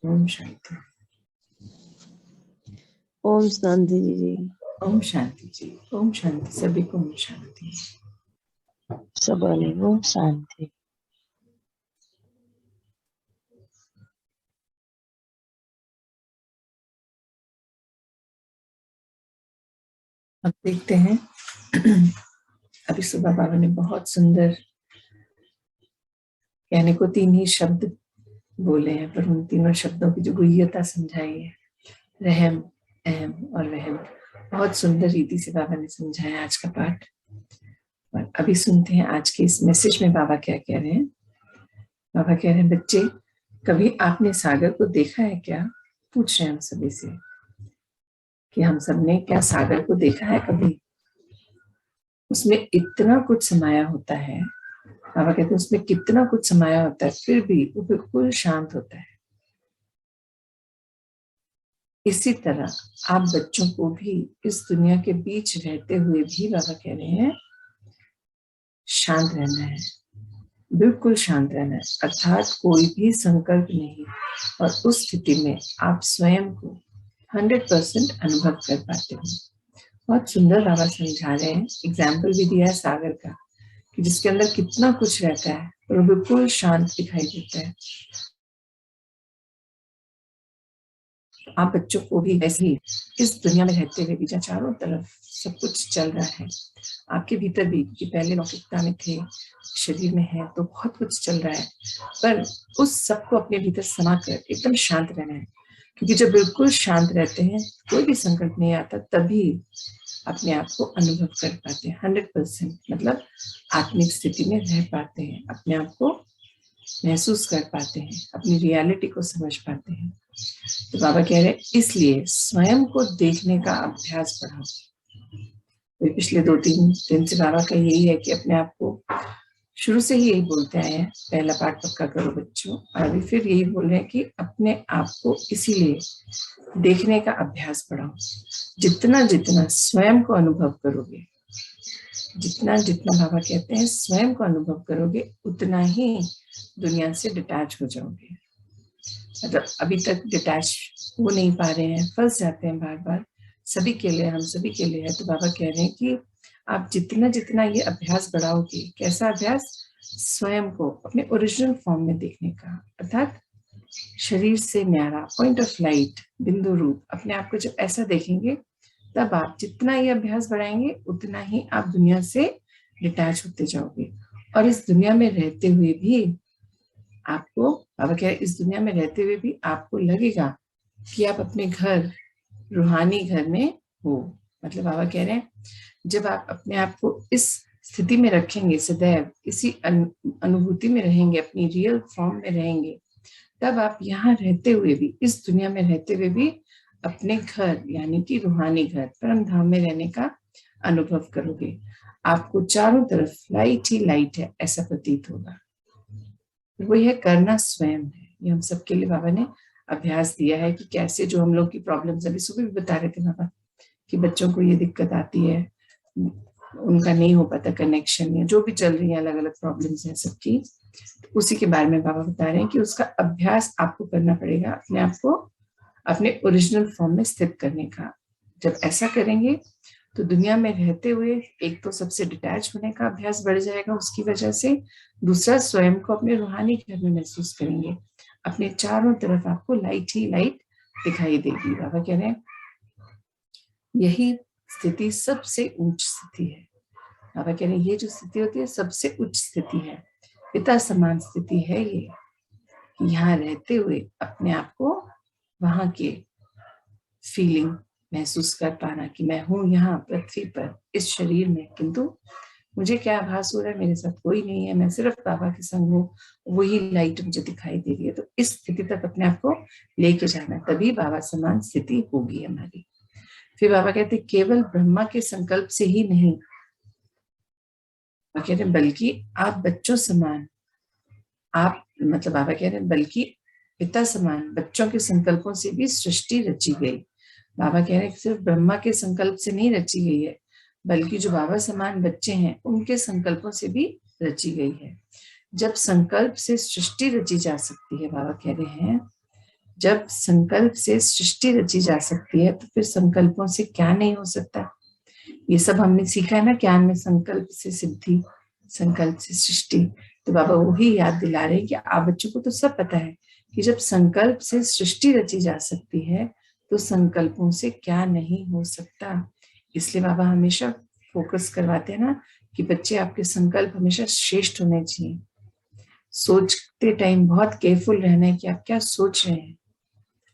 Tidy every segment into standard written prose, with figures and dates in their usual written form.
ओम शांति। ओम शांति जी। ओम शांति जी। ओम शांति सभी को। ओम शांति। सबने ओम शांति। अब देखते हैं। अभी सुबह बाबा ने बहुत सुंदर, कहने को 3 ही शब्द बोले हैं, पर उन तीनों शब्दों की जो गुह्यता समझाई है, रहम, अहम और वहम, बहुत सुंदर रीति से बाबा ने समझाया आज का पाठ। और अभी सुनते हैं आज के इस मैसेज में बाबा क्या कह रहे हैं। बाबा कह रहे हैं, बच्चे कभी आपने सागर को देखा है क्या? पूछ रहे हैं हम सभी से कि हम सबने क्या सागर को देखा है कभी? उसमें इतना कुछ समाया होता है। बाबा कहते हैं उसमें कितना कुछ समाया होता है, फिर भी वो बिल्कुल शांत होता है। इसी तरह आप बच्चों को भी इस दुनिया के बीच रहते हुए भी बाबा कह रहे हैं शांत रहना है, बिल्कुल शांत रहना है, अर्थात कोई भी संकल्प नहीं। और उस स्थिति में आप स्वयं को 100% अनुभव कर पाते हो। बहुत सुंदर बाबा समझा रहे हैं, एग्जाम्पल भी दिया है सागर का कि जिसके अंदर कितना कुछ रहता है और वो बिल्कुल शांत दिखाई देता है। आप बच्चों को भी वैसे ही इस दुनिया में रहते हुए भी जहाँ चारों तरफ सब कुछ चल रहा है, आपके भीतर भी, कि पहले लौकिकता में थे, शरीर में है तो बहुत कुछ चल रहा है, पर उस सबको अपने भीतर समा कर एकदम शांत रहना है। क्योंकि जब बिल्कुल शांत रहते हैं, कोई भी संकट नहीं आता, तभी अपने आप को अनुभव कर पाते हैं 100%, मतलब आत्मिक स्थिति में रह पाते हैं, अपने आप को महसूस कर पाते हैं, अपनी रियलिटी को समझ पाते हैं। तो बाबा कह रहे हैं इसलिए स्वयं को देखने का अभ्यास बढ़ाओ। तो पिछले 2-3 दिन से बाबा का यही है कि अपने आप को, शुरू से ही यही बोलते आए हैं, पहला पाठ पक्का करो बच्चों, और अभी फिर यही बोल रहे हैं कि अपने आप को इसीलिए देखने का अभ्यास बढ़ाओ। जितना जितना स्वयं को अनुभव करोगे, जितना जितना बाबा कहते हैं स्वयं को अनुभव करोगे, उतना ही दुनिया से डिटैच हो जाओगे। मतलब अभी तक डिटैच हो नहीं पा रहे हैं, फंस जाते हैं बार बार, सभी के लिए, हम सभी के लिए है। तो बाबा कह रहे हैं कि आप जितना जितना ये अभ्यास बढ़ाओगे, कैसा अभ्यास? स्वयं को अपने ओरिजिनल फॉर्म में देखने का, अर्थात शरीर से न्यारा, पॉइंट ऑफ लाइट, बिंदु रूप, अपने आप को जब ऐसा देखेंगे, तब आप जितना ये अभ्यास बढ़ाएंगे, उतना ही आप दुनिया से डिटैच होते जाओगे। और इस दुनिया में रहते हुए भी आपको, बाबा कह रहे हैं, इस दुनिया में रहते हुए भी आपको लगेगा कि आप अपने घर, रूहानी घर में हो। मतलब बाबा कह रहे हैं जब आप अपने आप को इस स्थिति में रखेंगे, सदैव इसी अनुभूति में रहेंगे, अपनी रियल फॉर्म में रहेंगे, तब आप यहाँ रहते हुए भी, इस दुनिया में रहते हुए भी अपने घर, यानी कि रूहानी घर, परम धाम में रहने का अनुभव करोगे। आपको चारों तरफ लाइट ही लाइट है, ऐसा प्रतीत होगा। वो यह करना स्वयं है। ये हम सबके लिए बाबा ने अभ्यास दिया है कि कैसे, जो हम लोग की प्रॉब्लम्स, अभी सुबह भी बता रहे थे बाबा कि बच्चों को ये दिक्कत आती है, उनका नहीं हो पाता कनेक्शन, या जो भी चल रही है अलग अलग प्रॉब्लम्स हैं सबकी, तो उसी के बारे में बाबा बता रहे हैं कि उसका अभ्यास आपको करना पड़ेगा, अपने आप को अपने ओरिजिनल फॉर्म में स्थित करने का। जब ऐसा करेंगे तो दुनिया में रहते हुए एक तो सबसे डिटैच होने का अभ्यास बढ़ जाएगा उसकी वजह से, दूसरा स्वयं को अपने रूहानी घर में महसूस करेंगे, अपने चारों तरफ आपको लाइट ही लाइट दिखाई देगी। बाबा कह रहे हैं यही स्थिति सबसे उच्च स्थिति है। बाबा कह रहे हैं ये जो स्थिति होती है सबसे उच्च स्थिति है, पिता समान स्थिति है ये, यहाँ रहते हुए अपने आप को वहां के फीलिंग महसूस कर पाना कि मैं हूँ यहाँ पृथ्वी पर इस शरीर में, किंतु मुझे क्या आभास हो रहा है, मेरे साथ कोई नहीं है, मैं सिर्फ बाबा के संग हूँ, वही लाइट मुझे दिखाई दे रही है। तो इस स्थिति तक अपने आप को लेके जाना, तभी बाबा समान स्थिति होगी हमारी। फिर बाबा कहते केवल ब्रह्मा के संकल्प से ही नहीं, बाबा कहते बल्कि आप बच्चों समान, आप, मतलब बाबा कह रहे हैं बल्कि पिता समान बच्चों के संकल्पों से भी सृष्टि रची गई। बाबा कह रहे हैं सिर्फ ब्रह्मा के संकल्प से नहीं रची गई है, बल्कि जो बाबा समान बच्चे हैं उनके संकल्पों से भी रची गई है। जब संकल्प से सृष्टि रची जा सकती है, बाबा कह रहे हैं जब संकल्प से सृष्टि रची जा सकती है तो फिर संकल्पों से क्या नहीं हो सकता। ये सब हमने सीखा है ना ज्ञान में, संकल्प से सिद्धि, संकल्प से सृष्टि। तो बाबा वही याद दिला रहे हैं कि आप बच्चों को तो सब पता है कि जब संकल्प से सृष्टि रची जा सकती है तो संकल्पों से क्या नहीं हो सकता। इसलिए बाबा हमेशा फोकस करवाते हैं ना कि बच्चे आपके संकल्प हमेशा श्रेष्ठ होने चाहिए। सोचते टाइम बहुत केयरफुल रहना है कि आप क्या सोच रहे हैं,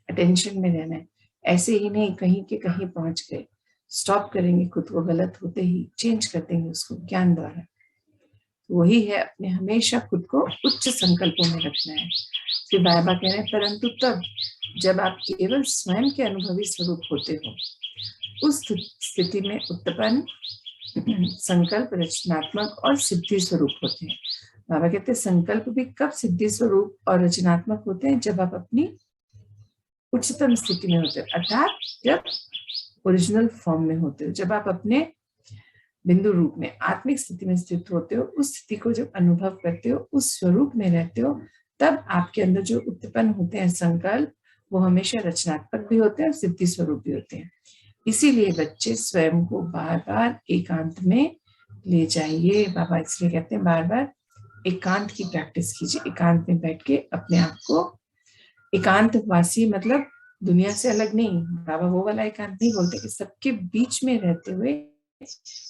अटेंशन में रहना है। ऐसे ही नहीं कहीं के कहीं पहुंच गए, स्टॉप करेंगे खुद को, गलत होते ही चेंज कर देंगे उसको ज्ञान द्वारा। वही है अपने हमेशा खुद को उच्च संकल्पों में रखना है। फिर बाबा कह रहे हैं परंतु तब जब आप केवल स्वयं के अनुभवी स्वरूप होते हो, उस स्थिति में उत्पन्न संकल्प रचनात्मक और सिद्धि स्वरूप होते हैं। बाबा कहते हैं संकल्प भी कब सिद्धि स्वरूप और रचनात्मक होते हैं, जब आप अपनी उच्चतम स्थिति में होते हो, अर्थात जब ओरिजिनल फॉर्म में होते हो, जब आप अपने बिंदु रूप में आत्मिक स्थिति में स्थित होते हो, उस स्थिति को जब अनुभव करते हो, उस स्वरूप में रहते हो, तब आपके अंदर जो उत्पन्न होते हैं संकल्प वो हमेशा रचनात्मक भी होते हैं और सिद्धि स्वरूप भी होते हैं। इसीलिए बच्चे स्वयं को बार बार एकांत में ले जाइए। बाबा इसलिए कहते हैं बार बार एकांत की प्रैक्टिस कीजिए। एकांत में बैठ के अपने आप को, एकांतवासी मतलब दुनिया से अलग नहीं, बाबा वो वाला एकांत नहीं बोलते कि सबके बीच में रहते हुए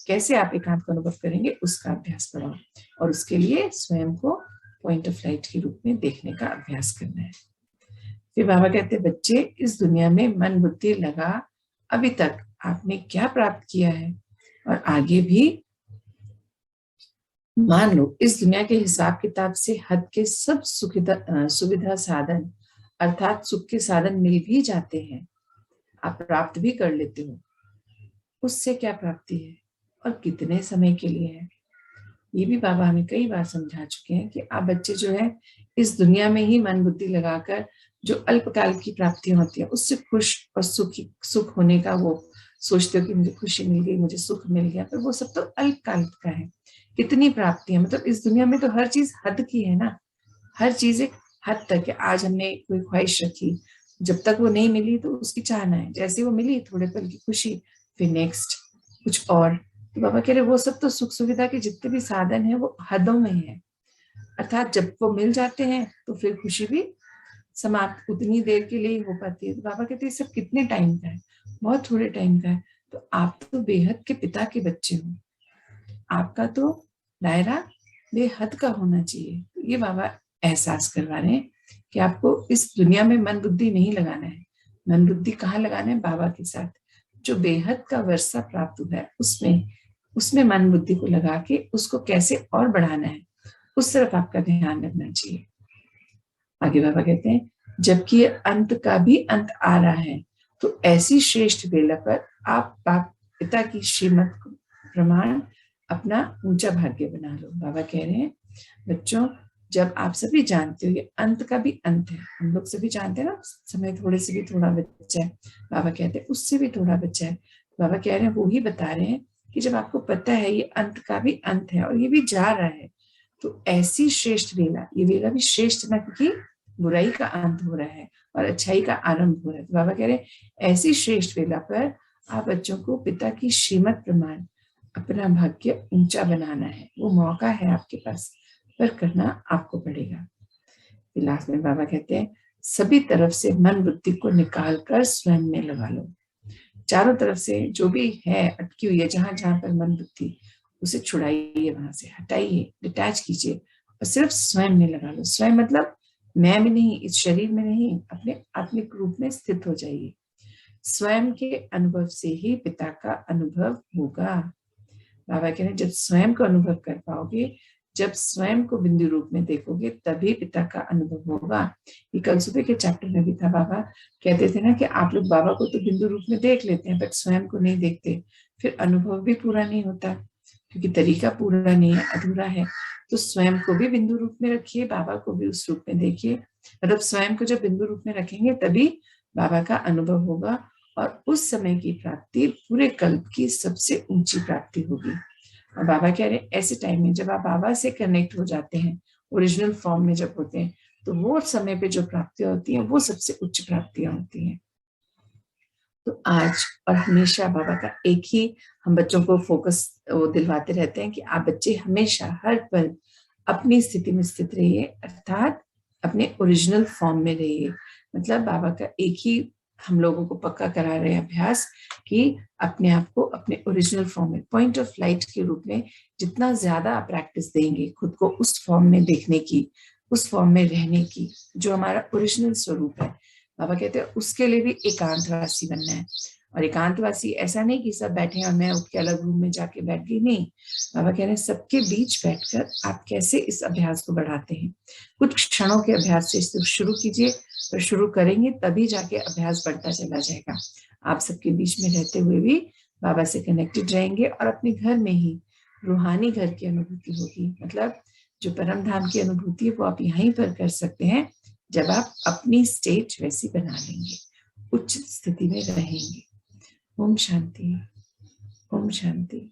कैसे आप एकांत का अनुभव करेंगे, उसका अभ्यास बढ़ाओ। और उसके लिए स्वयं को पॉइंट ऑफ लाइट के रूप में देखने का अभ्यास करना है। फिर बाबा कहते हैं बच्चे इस दुनिया में मन बुद्धि लगा अभी तक आपने क्या प्राप्त किया है, और आगे भी मान लो इस दुनिया के हिसाब किताब से हद के सब सुविधा साधन अर्थात सुख के साधन मिल भी जाते हैं, आप प्राप्त भी कर लेते हो। उससे क्या प्राप्ति है और कितने समय के लिए है, ये भी बाबा हमें कई बार समझा चुके हैं कि आप बच्चे जो है इस दुनिया में ही मन बुद्धि लगाकर जो अल्पकाल की प्राप्तियां होती है उससे खुश और सुख होने का वो सोचते हो कि मुझे खुशी मिल गई, मुझे सुख मिल गया, पर वो सब तो अल्पकाल का है। कितनी प्राप्तियां, मतलब इस दुनिया में तो हर चीज हद की है ना, हर चीज एक हद तक है। आज हमने कोई ख्वाहिश रखी, जब तक वो नहीं मिली तो उसकी चाहना है, जैसे वो मिली थोड़े पल की खुशी, फिर नेक्स्ट कुछ और। तो बाबा कह रहे वो सब तो सुख सुविधा के जितने भी साधन है वो हदों में है, अर्थात जब वो मिल जाते हैं तो फिर खुशी भी समाप्त उतनी देर के लिए ही हो पाती है। तो बाबा कहते हैं सब कितने टाइम का है, बहुत थोड़े टाइम का है। तो आप तो बेहद के पिता के बच्चे हो, आपका तो दायरा बेहद का होना चाहिए। तो ये बाबा एहसास करवा रहे हैं कि आपको इस दुनिया में मन बुद्धि नहीं लगाना है। मन बुद्धि कहाँ लगाना है, बाबा के साथ। जो बेहद का वर्षा प्राप्त हुआ है उसमें मन बुद्धि को लगा के उसको कैसे और बढ़ाना है, उस तरफ आपका ध्यान रखना चाहिए। आगे बाबा कहते हैं जबकि अंत का भी अंत आ रहा है, तो ऐसी श्रेष्ठ बेला पर आप बाप पिता की श्रीमत को प्रमाण अपना ऊंचा भाग्य बना लो। बाबा कह रहे हैं बच्चों जब आप सभी जानते हो ये अंत का भी अंत है, हम लोग सभी जानते हैं ना समय थोड़े से भी थोड़ा बच्चा है, बाबा कहते हैं उससे भी थोड़ा बच्चा है। बाबा कह रहे हैं वो ही बता रहे हैं कि जब आपको पता है ये अंत का भी अंत है और ये भी जा रहा है, तो ऐसी श्रेष्ठ वेला, ये वेला भी श्रेष्ठ ना क्योंकि बुराई का अंत हो रहा है और अच्छाई का आरंभ हो रहा है। तो बाबा कह रहे हैं ऐसी श्रेष्ठ वेला पर आप बच्चों को पिता की श्रीमत प्रमाण अपना भाग्य ऊंचा बनाना है। वो मौका है आपके पास, पर करना आपको पड़ेगा। लास्ट में बाबा कहते हैं सभी तरफ से मन बुद्धि को निकाल कर स्वयं में लगा लो। चारों तरफ से जो भी है अटकी हुई है, जहां जहां पर मन बुद्धि, उसे छुड़ाइए, वहां से हटाइए, डिटैच कीजिए और सिर्फ स्वयं में लगा लो। स्वयं मतलब मैं में नहीं, इस शरीर में नहीं, अपने आत्मिक रूप में स्थित हो जाइए। स्वयं के अनुभव से ही पिता का अनुभव होगा। बाबा कह रहे हैं जब स्वयं को अनुभव कर पाओगे, जब स्वयं को बिंदु रूप में देखोगे, तभी पिता का अनुभव होगा। ये कल सुबह के चैप्टर में भी था, बाबा कहते थे ना कि आप लोग बाबा को तो बिंदु रूप में देख लेते हैं बट स्वयं को नहीं देखते, फिर अनुभव भी पूरा नहीं होता क्योंकि तरीका पूरा नहीं है, अधूरा है। तो स्वयं को भी बिंदु रूप में रखिए, बाबा को भी उस रूप में देखिए। मतलब स्वयं को जब बिंदु रूप में रखेंगे तभी बाबा का अनुभव होगा और उस समय की प्राप्ति पूरे कल्प की सबसे ऊंची प्राप्ति होगी। और बाबा कह रहे हैं ऐसे टाइम में जब आप बाबा से कनेक्ट हो जाते हैं, ओरिजिनल फॉर्म में जब होते हैं, तो वो समय पे जो प्राप्तियां होती हैं वो सबसे उच्च प्राप्तियां होती हैं। तो आज और हमेशा बाबा का एक ही हम बच्चों को फोकस वो दिलवाते रहते हैं कि आप बच्चे हमेशा हर पल अपनी स्थिति में स्थित रहिए, अर्थात अपने ओरिजिनल फॉर्म में रहिए। मतलब बाबा का एक ही हम लोगों को पक्का करा रहे हैं अभ्यास कि अपने आप को अपने ओरिजिनल फॉर्म में, पॉइंट ऑफ लाइट के रूप में जितना ज्यादा आप प्रैक्टिस देंगे खुद को उस फॉर्म में देखने की, उस फॉर्म में रहने की, जो हमारा ओरिजिनल स्वरूप है। बाबा कहते हैं उसके लिए भी एकांतवासी बनना है। और एकांतवासी ऐसा नहीं कि सब बैठे और मैं उठ के अलग रूम में जाके बैठ गई, नहीं। बाबा कह रहे हैं सबके बीच बैठकर आप कैसे इस अभ्यास को बढ़ाते हैं। कुछ क्षणों के अभ्यास से सिर्फ शुरू कीजिए, और शुरू करेंगे तभी जाके अभ्यास बढ़ता चला जाएगा। आप सबके बीच में रहते हुए भी बाबा से कनेक्टेड रहेंगे और अपने घर में ही रूहानी घर की अनुभूति होगी। मतलब जो परम धाम की अनुभूति है वो आप यहीं पर कर सकते हैं जब आप अपनी स्टेट वैसी बना लेंगे, उच्च स्थिति में रहेंगे। ओम शांति, ओम शांति।